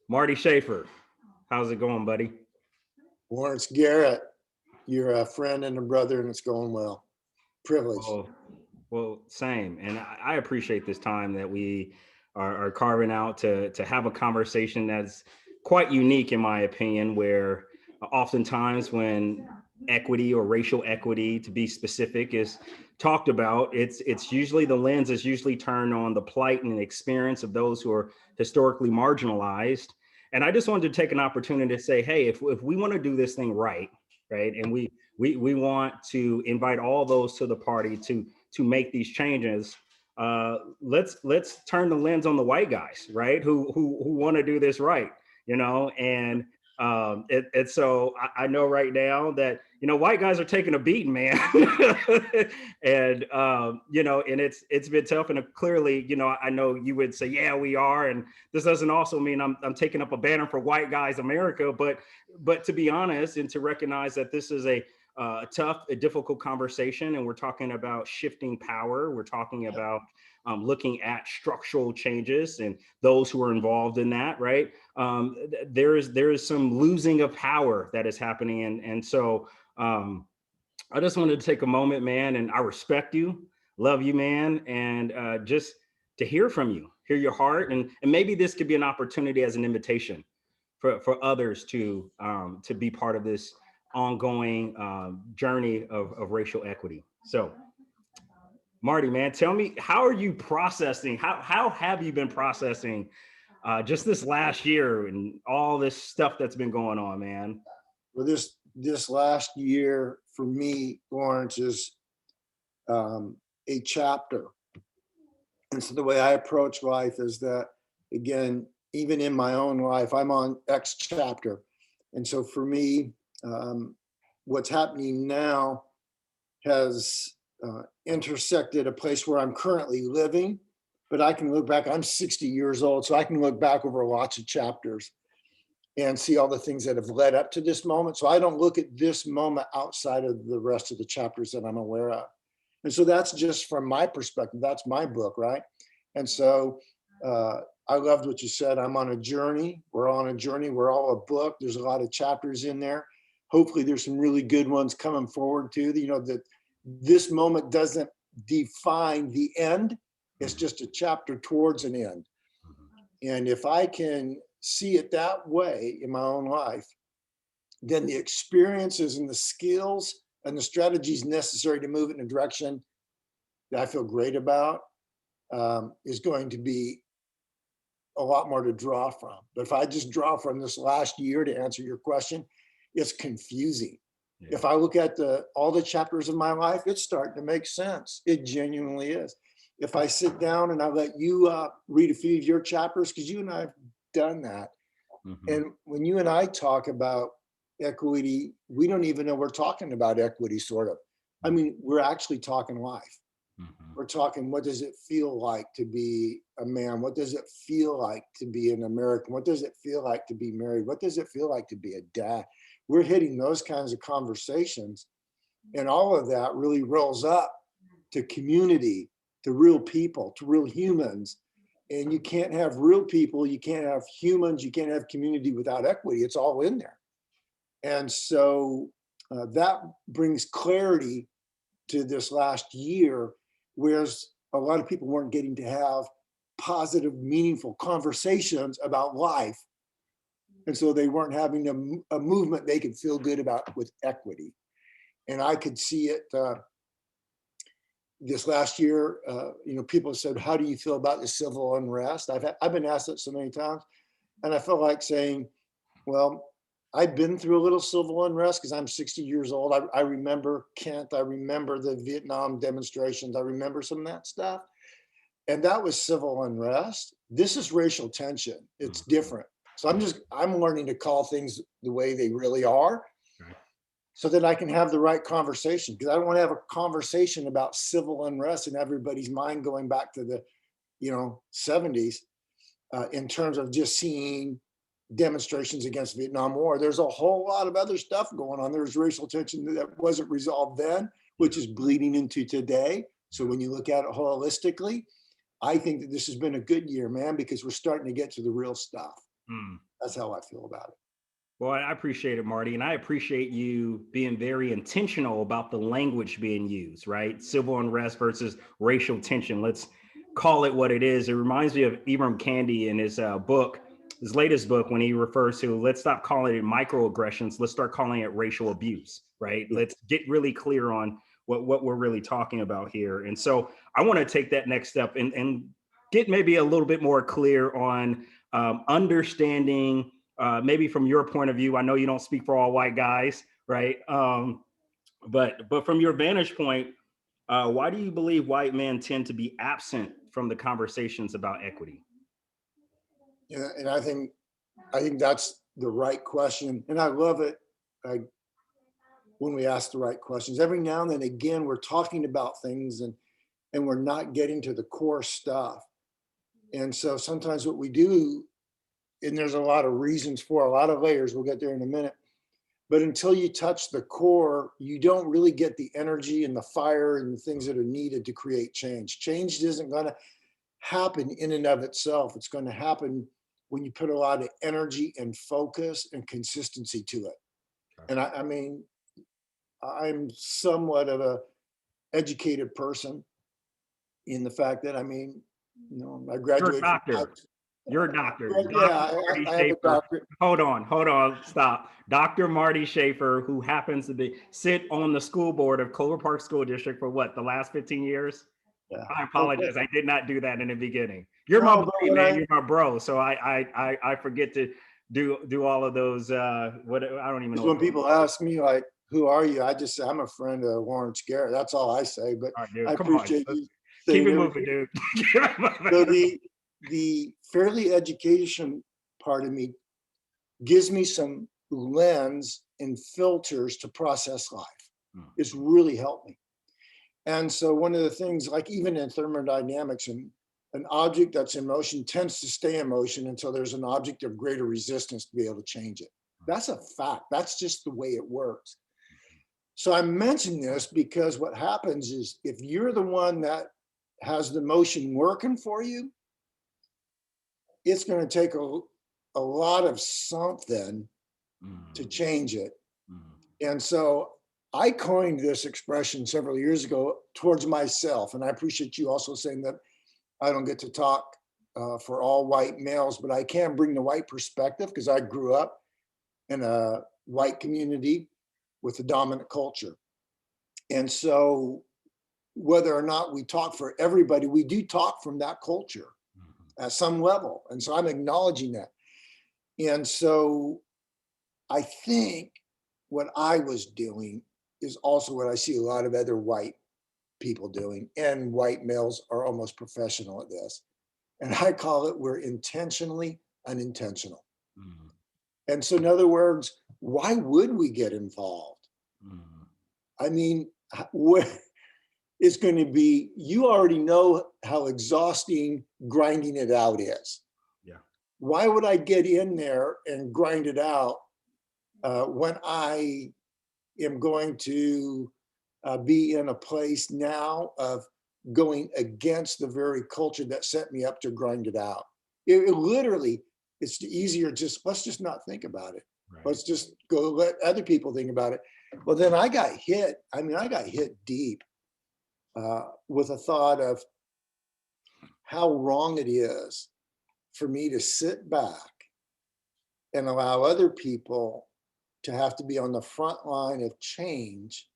Marty Schaffer. How's it going, buddy? Lawrence Garrett, you're a friend and a brother, and it's going well. Privilege. Well, well, same. And I appreciate this time that we are carving out to have a conversation that's quite unique, in my opinion, where oftentimes when equity or racial equity, to be specific, is talked about, it's usually the lens is usually turned on the plight and experience of those who are historically marginalized. And I just wanted to take an opportunity to say, hey, if we want to do this thing right, right, and we want to invite all those to the party to make these changes. Let's turn the lens on the white guys, right? Who want to do this right, and so I know right now that white guys are taking a beating, man, and and it's been tough, and clearly, I know you would say, yeah, we are, and this doesn't also mean I'm taking up a banner for white guys America, but to be honest, and to recognize that this is a tough, a difficult conversation, and we're talking about shifting power. We're talking about looking at structural changes and those who are involved in that, right? There is some losing of power that is happening, and so I just wanted to take a moment, man, and I respect you, love you, man, and just to hear from you, hear your heart, and maybe this could be an opportunity as an invitation for others to be part of this ongoing journey of racial equity. So, Marty, man, tell me, how are you processing? How have you been processing just this last year and all this stuff that's been going on, man? Well, this last year for me, Lawrence, is a chapter. And so the way I approach life is that, again, even in my own life, I'm on X chapter. And so for me, what's happening now has intersected a place where I'm currently living, but I can look back. I'm 60 years old, so I can look back over lots of chapters and see all the things that have led up to this moment. So I don't look at this moment outside of the rest of the chapters that I'm aware of. And so that's just from my perspective. That's my book, right? And so I loved what you said. I'm on a journey. We're on a journey. We're all a book. There's a lot of chapters in there. Hopefully there's some really good ones coming forward too. That this moment doesn't define the end. It's just a chapter towards an end. And if I can see it that way in my own life, then the experiences and the skills and the strategies necessary to move it in a direction that I feel great about is going to be a lot more to draw from. But if I just draw from this last year to answer your question, it's confusing. Yeah. If I look at all the chapters of my life, it's starting to make sense. It genuinely is. If I sit down and I let you read a few of your chapters, because you and I have done that. Mm-hmm. And when you and I talk about equity, we don't even know we're talking about equity, sort of. I mean, we're actually talking life. Mm-hmm. We're talking, what does it feel like to be a man? What does it feel like to be an American? What does it feel like to be married? What does it feel like to be a dad? We're hitting those kinds of conversations. And all of that really rolls up to community, to real people, to real humans. And you can't have real people, you can't have humans, you can't have community without equity. It's all in there. And so that brings clarity to this last year, whereas a lot of people weren't getting to have positive, meaningful conversations about life. And so they weren't having a movement they could feel good about with equity. And I could see it this last year. People said, how do you feel about the civil unrest? I've been asked that so many times. And I felt like saying, well, I've been through a little civil unrest because I'm 60 years old. I remember Kent. I remember the Vietnam demonstrations. I remember some of that stuff. And that was civil unrest. This is racial tension. It's different. So I'm learning to call things the way they really are, so that I can have the right conversation. Because I don't want to have a conversation about civil unrest in everybody's mind going back to the 70s in terms of just seeing demonstrations against the Vietnam War. There's a whole lot of other stuff going on. There's racial tension that wasn't resolved then, which is bleeding into today. So when you look at it holistically, I think that this has been a good year, man, because we're starting to get to the real stuff. Mm. That's how I feel about it. Well, I appreciate it, Marty, and I appreciate you being very intentional about the language being used, right? Civil unrest versus racial tension. Let's call it what it is. It reminds me of Ibram Kendi in his book, his latest book, when he refers to, let's stop calling it microaggressions, let's start calling it racial abuse, right? Yeah. Let's get really clear on what we're really talking about here. And so I want to take that next step and get maybe a little bit more clear on understanding, maybe from your point of view. I know you don't speak for all white guys, right? But from your vantage point, why do you believe white men tend to be absent from the conversations about equity? Yeah, and I think that's the right question, and I love it. When we ask the right questions, every now and then, again, we're talking about things and we're not getting to the core stuff. And so sometimes what we do, and there's a lot of reasons for a lot of layers, we'll get there in a minute, but until you touch the core, you don't really get the energy and the fire and the things that are needed to create change. Change isn't going to happen in and of itself. It's going to happen when you put a lot of energy and focus and consistency to it. And I mean, I'm somewhat of a educated person in the fact that, I mean, you know, I You're a graduated from doctor. You're a doctor. yeah, Dr. Marty I have a Schaffer. doctorate. Hold on, stop. Dr. Marty Schaffer, who happens to sit on the school board of Clover Park School District for what, the last 15 years? Yeah. I Okay. apologize. I did not do that in the beginning. You're my No, but buddy, when man. You're my bro. So I forget to do all of those. What I don't even know. when people ask me like, "Who are you?" I just say I'm a friend of Lawrence Garrett. That's all I say. But All right, dude. I Come on. appreciate Let's you keep saying it moving, everything. dude. Keep it So moving. the fairly education part of me gives me some lens and filters to process life. It's really helped me. And so one of the things, like even in thermodynamics, and an object that's in motion tends to stay in motion until there's an object of greater resistance to be able to change it. That's a fact. That's just the way it works. So I'm mentioning this because what happens is if you're the one that has the motion working for you, it's going to take a lot of something to change it. And so I coined this expression several years ago towards myself. And I appreciate you also saying that I don't get to talk for all white males, but I can bring the white perspective because I grew up in a white community with a dominant culture. And so whether or not we talk for everybody, we do talk from that culture at some level. And so I'm acknowledging that. And so I think what I was doing is also what I see a lot of other white people doing, and white males are almost professional at this. And I call it, we're intentionally unintentional. And so in other words, why would we get involved? I mean, what it's going to be, you already know how exhausting grinding it out is. Yeah. Why would I get in there and grind it out when I am going to be in a place now of going against the very culture that set me up to grind it out? It literally, it's easier just, let's just not think about it. Right. Let's just go let other people think about it. Well, then I got hit. I mean, I got hit deep with a thought of how wrong it is for me to sit back and allow other people to have to be on the front line of change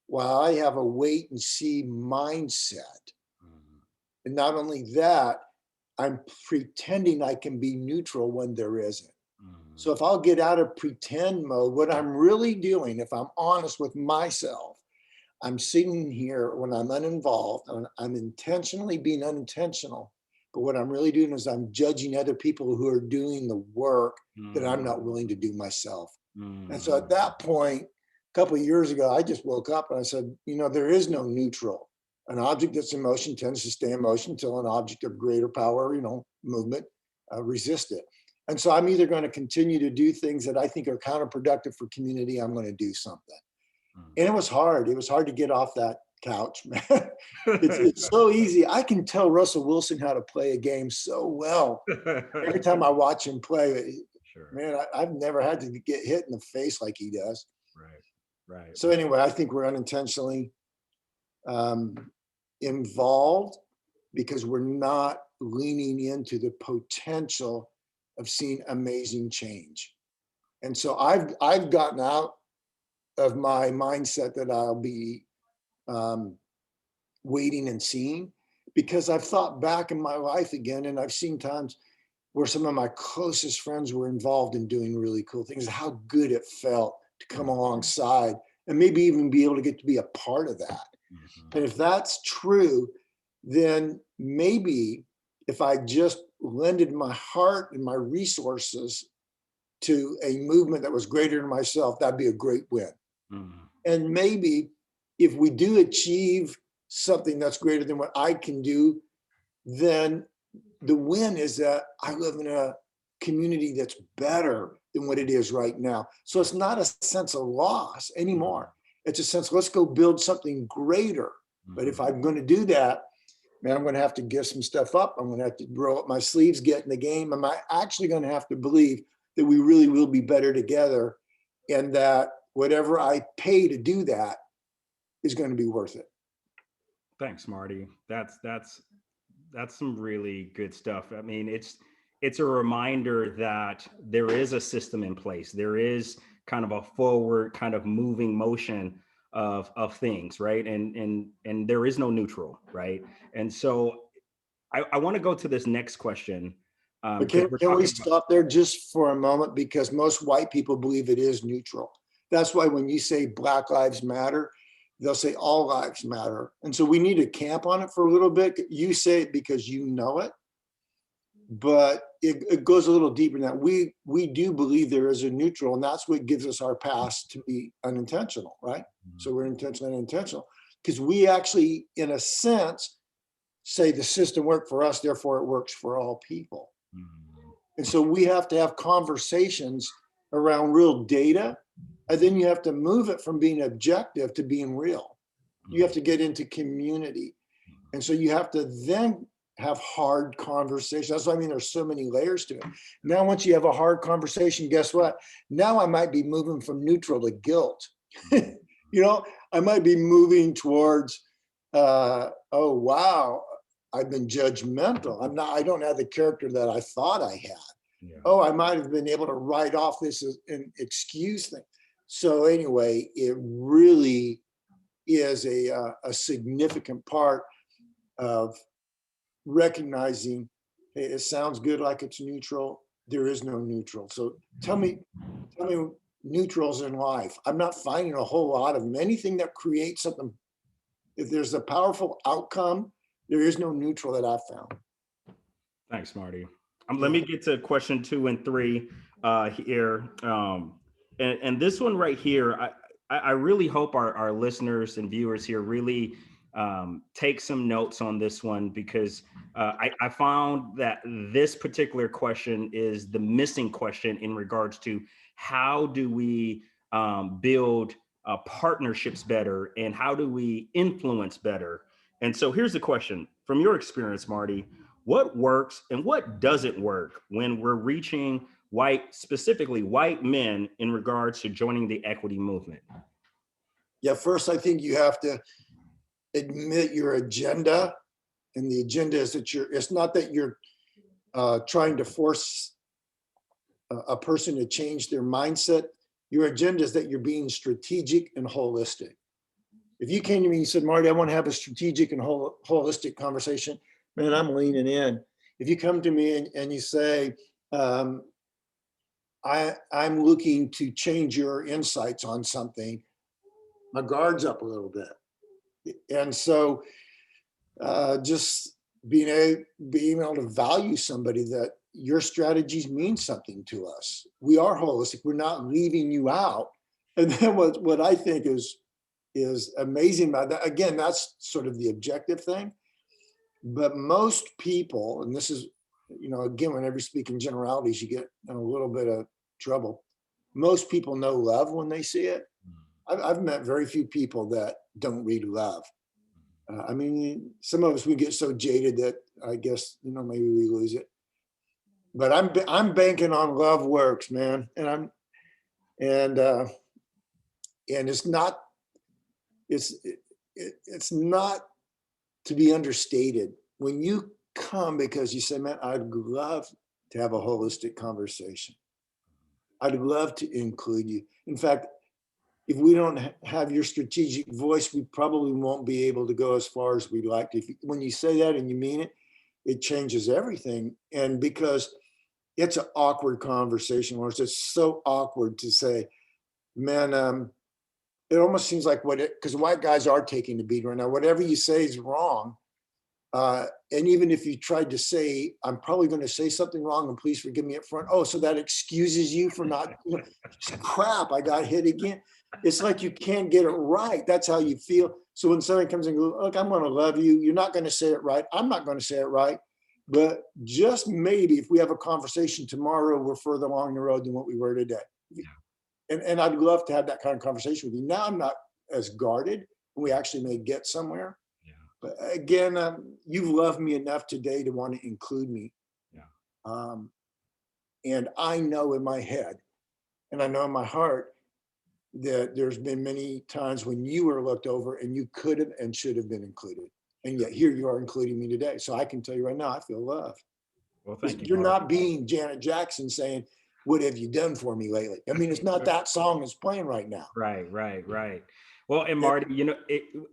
while I have a wait and see mindset. And not only that, I'm pretending I can be neutral when there isn't. So if I'll get out of pretend mode, what I'm really doing, if I'm honest with myself, I'm sitting here when I'm uninvolved, I'm intentionally being unintentional. But what I'm really doing is I'm judging other people who are doing the work that I'm not willing to do myself. And so at that point, a couple of years ago, I just woke up and I said, you know, there is no neutral. An object that's in motion tends to stay in motion until an object of greater power, you know, movement, resists it. And so I'm either going to continue to do things that I think are counterproductive for community. I'm going to do something. And it was hard. It was hard to get off that couch, man. It's so easy. I can tell Russell Wilson how to play a game so well. Every time I watch him play, Sure. man, I've never had to get hit in the face like he does. Right. Right. So anyway, I think we're unintentionally involved because we're not leaning into the potential of seeing amazing change. And so I've gotten out of my mindset that I'll be waiting and seeing, because I've thought back in my life again, and I've seen times where some of my closest friends were involved in doing really cool things, how good it felt to come alongside and maybe even be able to get to be a part of that. And if that's true, then maybe if I just lended my heart and my resources to a movement that was greater than myself, that'd be a great win. And maybe if we do achieve something that's greater than what I can do, then the win is that I live in a community that's better than what it is right now. So it's not a sense of loss anymore. It's a sense, let's go build something greater. But if I'm going to do that, man, I'm going to have to give some stuff up. I'm going to have to roll up my sleeves, get in the game. Am I actually going to have to believe that we really will be better together, and that whatever I pay to do that is going to be worth it? Thanks, Marty. That's some really good stuff. I mean, it's a reminder that there is a system in place. There is kind of a forward, kind of moving motion of things, right? And there is no neutral, right? And so I want to go to this next question. But can we stop there just for a moment? Because most white people believe it is neutral. That's why when you say Black Lives Matter, they'll say all lives matter. And so we need to camp on it for a little bit. You say it because you know it, but it goes a little deeper than that. We do believe there is a neutral, and that's what gives us our pass to be unintentional, right? So we're intentional and unintentional because we actually, in a sense, say the system worked for us, therefore it works for all people. And so we have to have conversations around real data, and then you have to move it from being objective to being real. You have to get into community. And so you have to then have hard conversations. That's what I mean. There's so many layers to it. Now, once you have a hard conversation, guess what? Now I might be moving from neutral to guilt. You know, I might be moving towards, oh, wow, I've been judgmental. I don't have the character that I thought I had. Yeah. Oh, I might have been able to write off this as an excuse thing. So anyway, it really is a significant part of recognizing, hey, it sounds good like it's neutral. There is no neutral. So tell me neutrals in life. I'm not finding a whole lot of them. Anything that creates something, if there's a powerful outcome, there is no neutral that I've found. Thanks, Marty. Let me get to question 2 and 3 here. And this one right here, I really hope our listeners and viewers here really take some notes on this one, because I found that this particular question is the missing question in regards to how do we build partnerships better, and how do we influence better? And so here's the question. From your experience, Marty, what works and what doesn't work when we're reaching specifically white men in regards to joining the equity movement? Yeah, first, I think you have to admit your agenda. And the agenda is that it's not that you're trying to force a person to change their mindset. Your agenda is that you're being strategic and holistic. If you came to me and said, Marty, I want to have a strategic and holistic conversation, man, I'm leaning in. If you come to me and you say, I'm looking to change your insights on something, my guard's up a little bit. And so just being able to value somebody, that your strategies mean something to us. We are holistic. We're not leaving you out. And then what I think is amazing about that, again, that's sort of the objective thing. But most people, and this is, again, whenever you speak in generalities, you get in a little bit of trouble. Most people know love when they see it. I've met very few people that don't read love. I mean, some of us, we get so jaded that I guess, maybe we lose it. But I'm banking on love works, man. And it's not, it's not to be understated. When you come because you say, man, I'd love to have a holistic conversation. I'd love to include you. In fact, if we don't have your strategic voice, we probably won't be able to go as far as we'd like to. When you say that and you mean it, it changes everything. And because it's an awkward conversation, or it's just so awkward to say, man, it almost seems like because white guys are taking the beat right now. Whatever you say is wrong. And even if you tried to say, I'm probably going to say something wrong and please forgive me up front. Oh, so that excuses you for not, crap, I got hit again. It's like you can't get it right. That's how you feel. So when somebody comes and goes, look, I'm going to love you. You're not going to say it right. I'm not going to say it right. But just maybe if we have a conversation tomorrow, we're further along the road than what we were today. Yeah. And I'd love to have that kind of conversation with you. Now I'm not as guarded, and we actually may get somewhere. Yeah. But again, you've loved me enough today to want to include me. Yeah. And I know in my head, and I know in my heart, that there's been many times when you were looked over and you could have and should have been included. And yet here you are including me today. So I can tell you right now, I feel loved. Well, thank you. You're not being Janet Jackson saying, what have you done for me lately? I mean, it's not that song is playing right now. Right. Well, and Marty,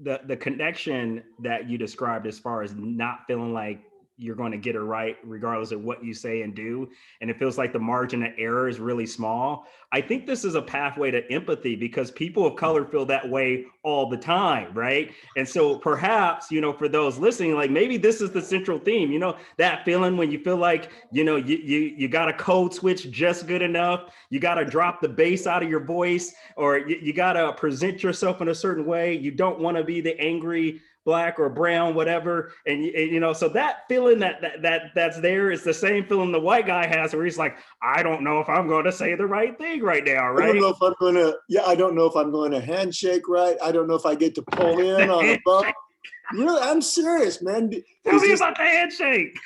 the connection that you described as far as not feeling like you're going to get it right, regardless of what you say and do. And it feels like the margin of error is really small. I think this is a pathway to empathy because people of color feel that way all the time, right? And so perhaps, for those listening, like maybe this is the central theme, that feeling when you feel like, you got to code switch just good enough. You got to drop the bass out of your voice, or you got to present yourself in a certain way. You don't want to be the angry Black or brown, whatever. And so that feeling that's there is the same feeling the white guy has, where he's like, I don't know if I'm going to say the right thing right now, right? I don't know if I'm going to handshake right. I don't know if I get to pull in on a bump. Really, I'm serious, man. Tell me about the handshake.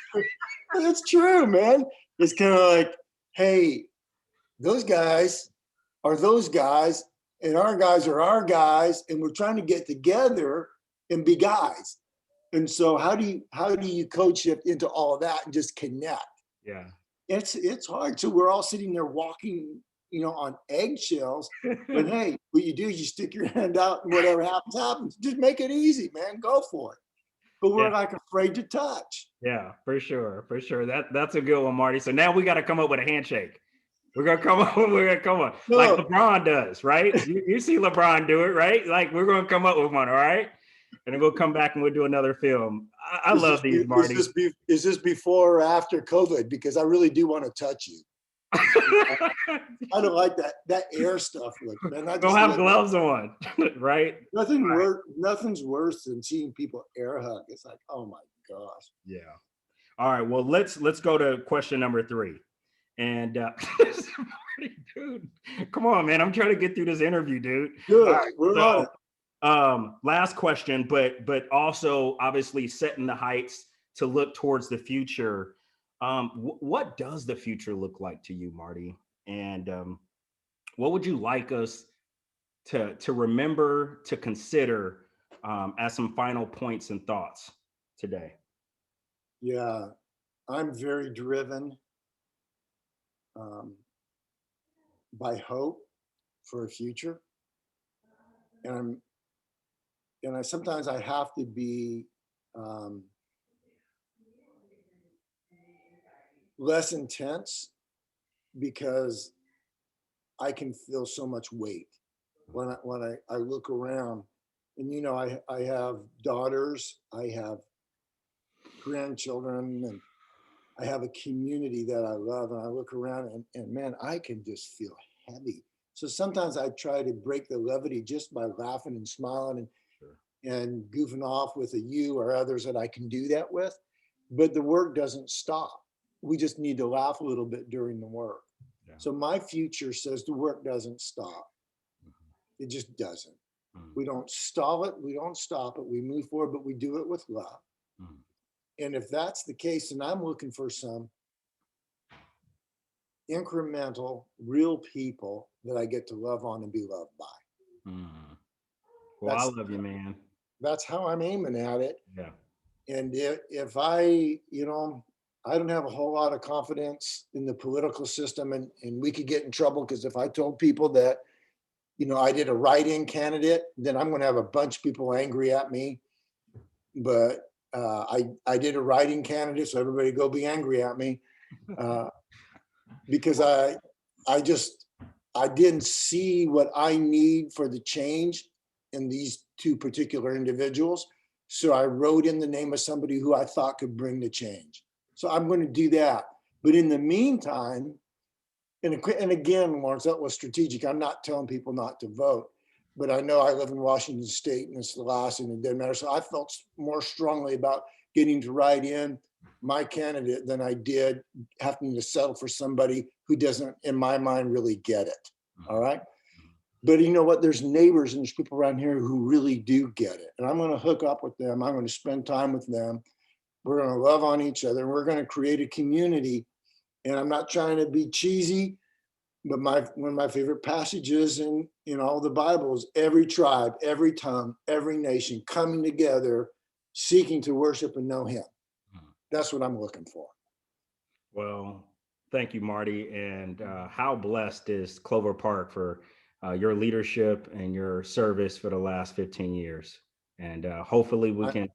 It's true, man. It's kind of like, hey, those guys are those guys, and our guys are our guys, and we're trying to get together and be guys. And so how do you code shift into all of that and just connect? Yeah. It's hard. So we're all sitting there walking, on eggshells. But hey, what you do is you stick your hand out and whatever happens. Just make it easy, man. Go for it. But we're like afraid to touch. Yeah, for sure. That's a good one, Marty. So now we got to come up with a handshake. We're gonna come up no. Like LeBron does, right? You see LeBron do it, right? Like we're gonna come up with one, all right? And then we'll come back and we'll do another film. I love these, Marty. Is this before or after COVID? Because I really do want to touch you. I don't like that air stuff. Man, don't have gloves on, right? Nothing's worse than seeing people air hug. It's like, oh my gosh. Yeah. All right. Well, let's go to question number 3. And dude, come on, man. I'm trying to get through this interview, dude. Good. Right, we're on it. Last question, but also obviously setting the heights to look towards the future. What does the future look like to you, Marty? And what would you like us to remember, to consider as some final points and thoughts today? Yeah, I'm very driven by hope for a future, and sometimes I have to be less intense because I can feel so much weight when I look around. And I have daughters, I have grandchildren, and I have a community that I love, and I look around and man, I can just feel heavy. So sometimes I try to break the levity just by laughing and smiling and goofing off with you or others that I can do that with. But the work doesn't stop. We just need to laugh a little bit during the work. Yeah. So my future says the work doesn't stop. It just doesn't. Mm, We don't stall it. We don't stop it. We move forward, but we do it with love. mm, And if that's the case, then I'm looking for some incremental, real people that I get to love on and be loved by. mm. Well, I That's love you, man. that's how I'm aiming at it. Yeah. And if I, I don't have a whole lot of confidence in the political system, and we could get in trouble because if I told people that, I did a write-in candidate, then I'm going to have a bunch of people angry at me. But I did a write-in candidate, so everybody go be angry at me because I didn't see what I need for the change in these two particular individuals. So I wrote in the name of somebody who I thought could bring the change. So I'm going to do that. But in the meantime, and again, Lawrence, that was strategic. I'm not telling people not to vote, but I know I live in Washington State and it's the last and it didn't matter. So I felt more strongly about getting to write in my candidate than I did having to settle for somebody who doesn't, in my mind, really get it. All right. But you know what? There's neighbors and there's people around here who really do get it. And I'm going to hook up with them. I'm going to spend time with them. We're going to love on each other. We're going to create a community. And I'm not trying to be cheesy, but one of my favorite passages in all the Bible is every tribe, every tongue, every nation coming together, seeking to worship and know him. That's what I'm looking for. Well, thank you, Marty. And how blessed is Clover Park for your leadership and your service for the last 15 years. And hopefully we can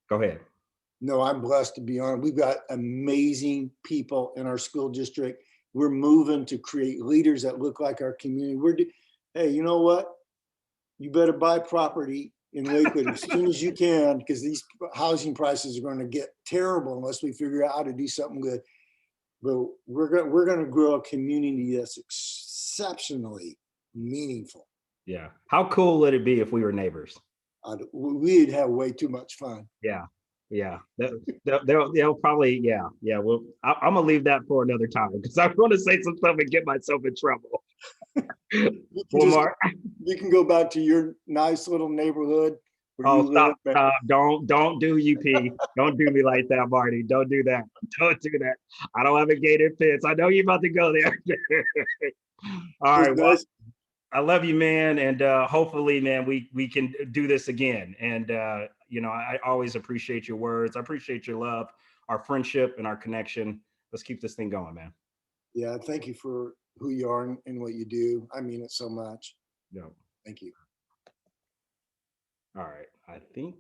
go ahead. No, I'm blessed to be on. We've got amazing people in our school district. We're moving to create leaders that look like our community. Hey, you know what? You better buy property in Lakewood as soon as you can, because these housing prices are going to get terrible unless we figure out how to do something good. But we're going to grow a community that's exceptionally meaningful. Yeah. How cool would it be if we were neighbors? We'd have way too much fun. Yeah. Yeah. They'll probably, yeah. Yeah. Well, I'm going to leave that for another time because I'm going to say some stuff and get myself in trouble. You can go back to your nice little neighborhood. Oh, stop. Don't do UP. Don't do me like that, Marty. Don't do that. Don't do that. I don't have a gated fence. I know you're about to go there. All right. Well, I love you, man. And hopefully, man, we can do this again. And, I always appreciate your words. I appreciate your love, our friendship and our connection. Let's keep this thing going, man. Yeah. Thank you for who you are and what you do. I mean it so much. Yeah. Thank you. All right. I think